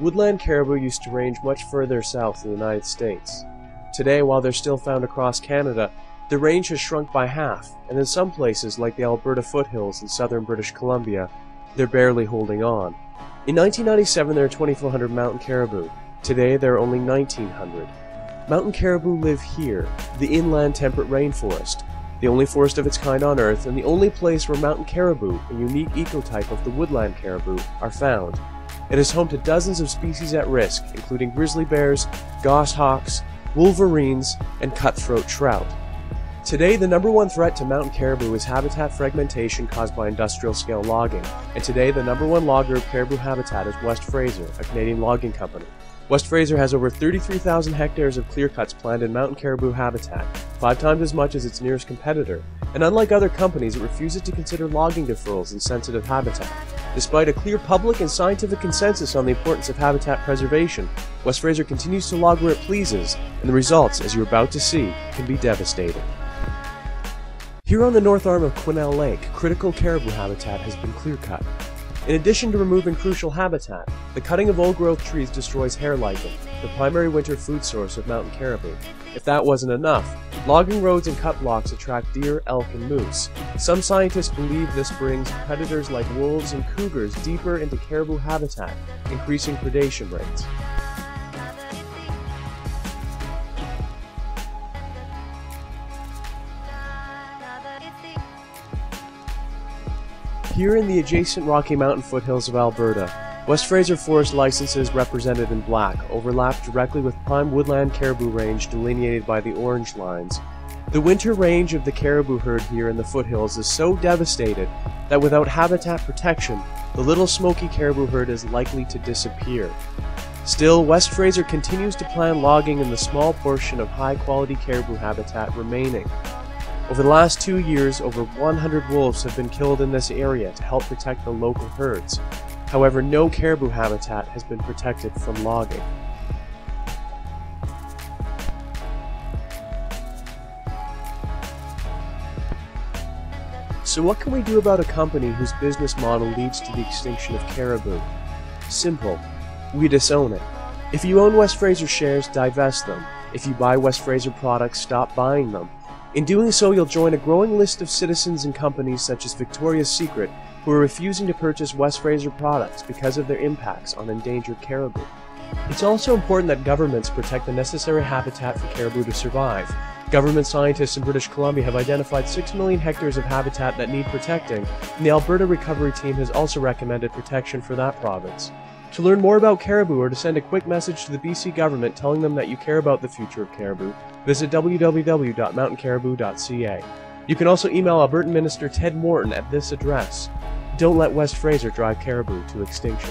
Woodland caribou used to range much further south in the United States. Today, while they're still found across Canada, the range has shrunk by half, and in some places, like the Alberta foothills in southern British Columbia, they're barely holding on. In 1997, there were 2,400 mountain caribou. Today, there are only 1,900. Mountain caribou live here, the inland temperate rainforest, the only forest of its kind on Earth, and the only place where mountain caribou, a unique ecotype of the woodland caribou, are found. It is home to dozens of species at risk, including grizzly bears, goshawks, wolverines, and cutthroat trout. Today, the #1 threat to mountain caribou is habitat fragmentation caused by industrial-scale logging, and today the #1 logger of caribou habitat is West Fraser, a Canadian logging company. West Fraser has over 33,000 hectares of clear-cuts planned in mountain caribou habitat, 5 times as much as its nearest competitor, and unlike other companies, it refuses to consider logging deferrals in sensitive habitat. Despite a clear public and scientific consensus on the importance of habitat preservation, West Fraser continues to log where it pleases, and the results, as you're about to see, can be devastating. Here on the north arm of Quesnel Lake, critical caribou habitat has been clear-cut. In addition to removing crucial habitat, the cutting of old-growth trees destroys hair lichen, the primary winter food source of mountain caribou. If that wasn't enough, logging roads and cut blocks attract deer, elk, and moose. Some scientists believe this brings predators like wolves and cougars deeper into caribou habitat, increasing predation rates. Here in the adjacent Rocky Mountain foothills of Alberta, West Fraser Forest licenses represented in black overlap directly with prime woodland caribou range delineated by the orange lines. The winter range of the caribou herd here in the foothills is so devastated that without habitat protection, the Little Smoky caribou herd is likely to disappear. Still, West Fraser continues to plan logging in the small portion of high-quality caribou habitat remaining. Over the last 2 years, over 100 wolves have been killed in this area to help protect the local herds. However, no caribou habitat has been protected from logging. So what can we do about a company whose business model leads to the extinction of caribou? Simple. We disown it. If you own West Fraser shares, divest them. If you buy West Fraser products, stop buying them. In doing so, you'll join a growing list of citizens and companies such as Victoria's Secret who are refusing to purchase West Fraser products because of their impacts on endangered caribou. It's also important that governments protect the necessary habitat for caribou to survive. Government scientists in British Columbia have identified 6 million hectares of habitat that need protecting, and the Alberta Recovery Team has also recommended protection for that province. To learn more about caribou or to send a quick message to the BC government telling them that you care about the future of caribou, visit www.mountaincaribou.ca. You can also email Albertan Minister Ted Morton at this address. Don't let West Fraser drive caribou to extinction.